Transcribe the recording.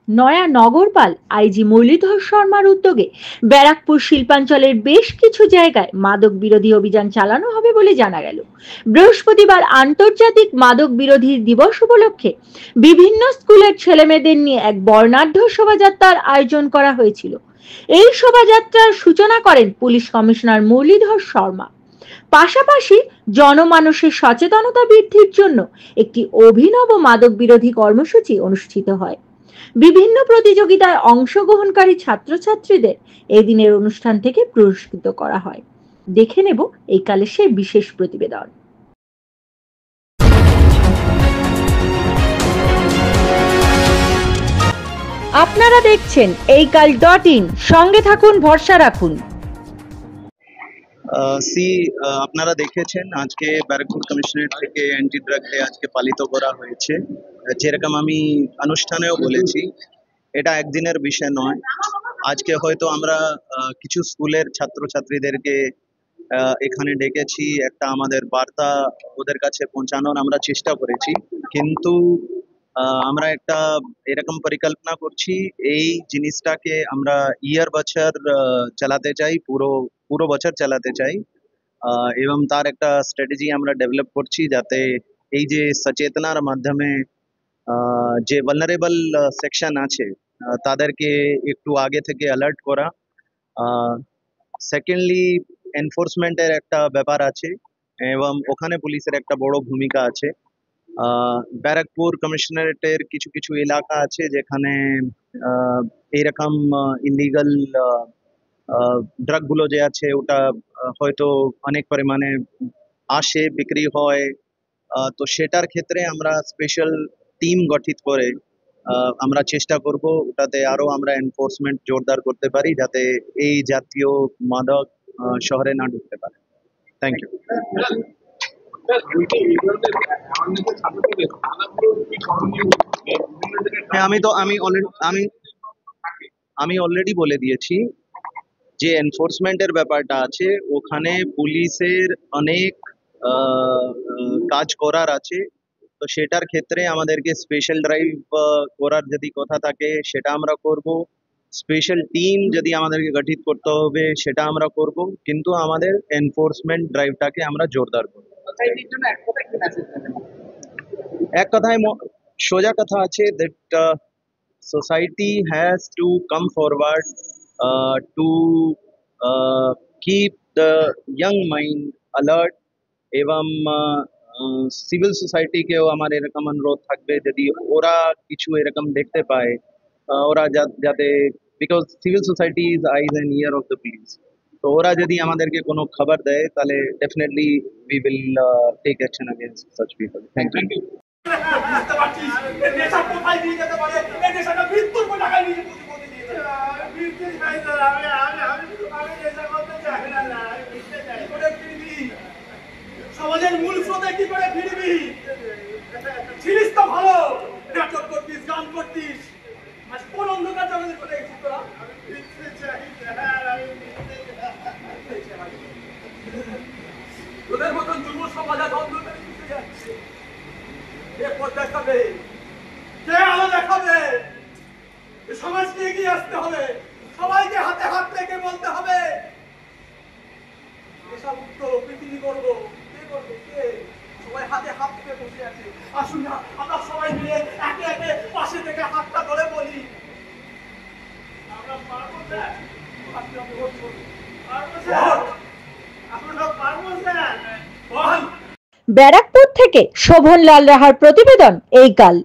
নয়া নগরপাল আইজি মুরলীধর শর্মার উদ্যোগে ব্যারাকপুর শিল্পাঞ্চলের বেশ কিছু জায়গায় মাদক বিরোধী অভিযান চালানো হবে বলে জানা গেল। বৃহস্পতিবার আন্তর্জাতিক মাদক বিরোধী দিবস উপলক্ষে বিভিন্ন স্কুলের ছেলেমেয়েদের নিয়ে এক বর্ণাঢ্য শোভাযাত্রার আয়োজন করা হয়েছিল। এই শোভাযাত্রার সূচনা করেন পুলিশ কমিশনার মুরলীধর শর্মা। পাশাপাশি জনমানসের সচেতনতা বৃদ্ধির জন্য একটি অভিনব মাদক বিরোধী কর্মসূচি অনুষ্ঠিত হয়। বিভিন্ন প্রতিযোগিতায় অংশগ্রহণকারী ছাত্রছাত্রীদের এই দিনের অনুষ্ঠান থেকে পুরস্কৃত করা হয়। দেখে নেব এই কালের সেই বিশেষ প্রতিবেদন। আপনারা দেখছেন এইকাল.in, সঙ্গে থাকুন, ভরসা রাখুন। আপনারা দেখেছেন আজকে ব্যারাকপুর কমিশনারেট থেকে অ্যান্টি ড্রাগ ডে আজকে পালিত করা হয়েছে। যেরকম আমি অনুষ্ঠানেও বলেছি, এটা একদিনের বিষয় নয়। আজকে হয়তো আমরা কিছু স্কুলের ছাত্রছাত্রীদেরকে এখানে ডেকেছি, একটা আমাদের বার্তা ওদের কাছে পৌঁছানোর আমরা চেষ্টা করেছি, কিন্তু আমরা একটা এরকম পরিকল্পনা করছি, এই জিনিসটাকে আমরা ইয়ার বছর চালাতে চাই, পুরো বছর চালাতে চাই, এবং তার একটা স্ট্র্যাটেজি আমরা ডেভেলপ করছি, যাতে এই যে সচেতনার মাধ্যমে যে ভালনারেবল সেকশন আছে তাদেরকে একটু আগে থেকে অ্যালার্ট করা। সেকেন্ডলি, এনফোর্সমেন্টের একটা ব্যাপার আছে এবং ওখানে পুলিশের একটা বড় ভূমিকা আছে। ব্যারাকপুর কমিশনারেটের কিছু কিছু এলাকা আছে যেখানে এইরকম ইলিগাল ড্রাগগুলো যে আছে ওটা হয়তো অনেক পরিমাণে আসে, বিক্রি হয়। তো সেটার ক্ষেত্রে আমরা স্পেশাল টিম গঠিত করে আমরা চেষ্টা করব ওটাতে আরো আমরা এনফোর্সমেন্ট জোরদার করতে পারি, যাতে এই জাতীয় মাদক শহরে না ঢুকতে পারে। Thank you. হ্যাঁ, আমি অলরেডি বলে দিয়েছি যে এনফোর্সমেন্টের ব্যাপারটা আছে, ওখানে পুলিশের অনেক কাজ করার আছে। তো সেটার ক্ষেত্রে আমাদেরকে স্পেশাল ড্রাইভ করার যদি কথা থাকে সেটা আমরা করব, স্পেশাল টিম যদি আমাদেরকে গঠিত করতে হবে সেটা আমরা করব, কিন্তু আমাদের এনফোর্সমেন্ট ড্রাইভটাকে আমরা জোরদার করব। এক কথায় সোজা কথা আছে, that society has to come forward to keep the young mind alert, এবং সিভিল সোসাইটিকেও আমার এরকম অনুরোধ থাকবে, যদি ওরা কিছু এরকম দেখতে পায় ওরা যাতে, because civil society is eyes and ear of the police, তো ওরা যদি আমাদেরকে কোনো খবর দেয় তাহলে definitely we will take action against such people. Thank you. সমাজের মূল স্রোতে কি করে ফিরবি? ছিলিস তো ভালো, নাটক করতিস, গান করতিস, আজ কোন অন্ধকার জগতে চলে গেছিস তোরা? তোদের মতন যুব সমাজ আজ অন্ধকারে মিশে যাচ্ছে। কে পথ দেখাবে? কে আলো দেখাবে? সমাজকে এগিয়ে আসতে হবে, সবাইকে হাতে হাত রেখে বলতে হবে এসব উত্তর পৃথিবী করবো। সবাই হাতে হাত পেয়ে বসে আছে, আসুন না আমরা সবাই মিলে একে একে পাশে থেকে হাতটা ধরে বলি আমরা পারবো স্যার, ব্যারাকপুর থেকে শোভনলাল রাহার প্রতিবেদন, এই কাল।